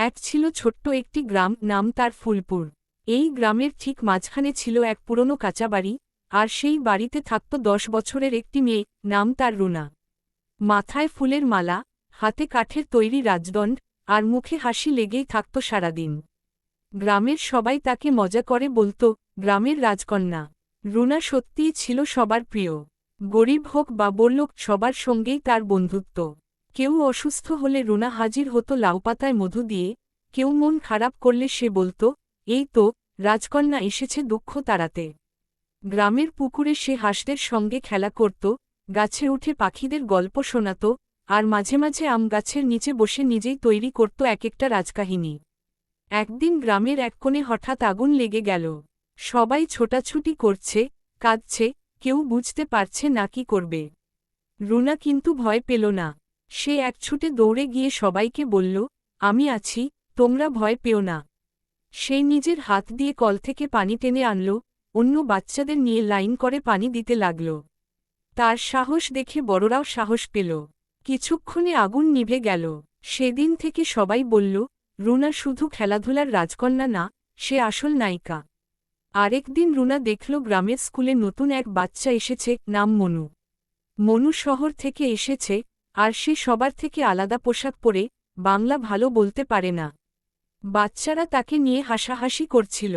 এক ছিল ছোট্ট একটি গ্রাম, নাম তার ফুলপুর। এই গ্রামের ঠিক মাঝখানে ছিল এক পুরনো কাঁচা বাড়ি, আর সেই বাড়িতে থাকত 10 বছরের একটি মেয়ে, নাম তার রুনা। মাথায় ফুলের মালা, হাতে কাঠের তৈরি রাজদণ্ড, আর মুখে হাসি লেগেই থাকত সারাদিন। গ্রামের সবাই তাকে মজা করে বলত, গ্রামের রাজকন্যা। রুনা সত্যিই ছিল সবার প্রিয়। গরিব হোক বা বড়লোক, সবার সঙ্গেই তার বন্ধুত্ব। কেউ অসুস্থ হলে রুনা হাজির হতো লাউপাতায় মধু দিয়ে, কেউ মন খারাপ করলে সে বলত, এই তো, রাজকন্যা এসেছে দুঃখ তাড়াতে। গ্রামের পুকুরে সে হাঁসদের সঙ্গে খেলা করত, গাছে উঠে পাখিদের গল্প শোনাত, আর মাঝে মাঝে আম গাছের নিচে বসে নিজেই তৈরি করত এক একটা রাজকাহিনী। একদিন গ্রামের এক কোণে হঠাৎ আগুন লেগে গেল। সবাই ছোটাছুটি করছে, কাঁদছে, কেউ বুঝতে পারছে না কি করবে। রুনা কিন্তু ভয় পেল না। সে এক ছুটে দৌড়ে গিয়ে সবাইকে বলল, আমি আছি, তোমরা ভয় পেও না। সে নিজের হাত দিয়ে কল থেকে পানি টেনে আনল, অন্য বাচ্চাদের নিয়ে লাইন করে পানি দিতে লাগল। তার সাহস দেখে বড়রাও সাহস পেল। কিছুক্ষণে আগুন নিভে গেল। সেদিন থেকে সবাই বলল, রুনা শুধু খেলাধুলার রাজকন্যা না, সে আসল নায়িকা। আরেকদিন রুনা দেখল গ্রামের স্কুলে নতুন এক বাচ্চা এসেছে, নাম মনু। মনু শহর থেকে এসেছে, আর সে সবার থেকে আলাদা পোশাক পরে, বাংলা ভালো বলতে পারে না। বাচ্চারা তাকে নিয়ে হাসাহাসি করছিল।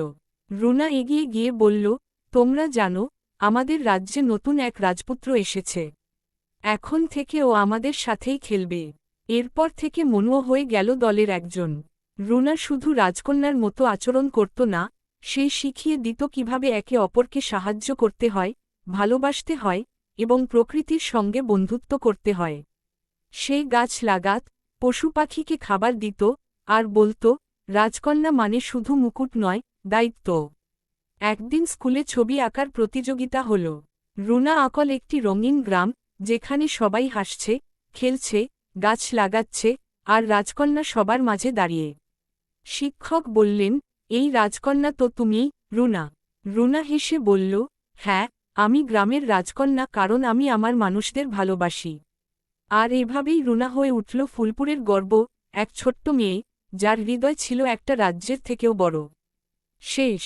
রুনা এগিয়ে গিয়ে বলল, তোমরা জানো, আমাদের রাজ্যে নতুন এক রাজপুত্র এসেছে। এখন থেকে ও আমাদের সাথেই খেলবে। এরপর থেকে মনুও হয়ে গেল দলের একজন। রুনা শুধু রাজকন্যার মতো আচরণ করত না, সে শিখিয়ে দিত কিভাবে একে অপরকে সাহায্য করতে হয়, ভালোবাসতে হয়, এবং প্রকৃতির সঙ্গে বন্ধুত্ব করতে হয়। সে গাছ লাগাত, পশু পাখিকে খাবার দিত, আর বলত, রাজকন্যা মানে শুধু মুকুট নয়, দায়িত্ব। একদিন স্কুলে ছবি আঁকার প্রতিযোগিতা হল। রুনা আঁকল একটি রঙিন গ্রাম, যেখানে সবাই হাসছে, খেলছে, গাছ লাগাচ্ছে, আর রাজকন্যা সবার মাঝে দাঁড়িয়ে। শিক্ষক বললেন, এই রাজকন্যা তো তুমি, রুনা। রুনা হেসে বলল, হ্যাঁ, আমি গ্রামের রাজকন্যা, কারণ আমি আমার মানুষদের ভালোবাসি। আর এভাবেই রুনা হয়ে উঠল ফুলপুরের গর্ব, এক ছোট্ট মেয়ে, যার হৃদয় ছিল একটা রাজ্যের থেকেও বড়। শেষ।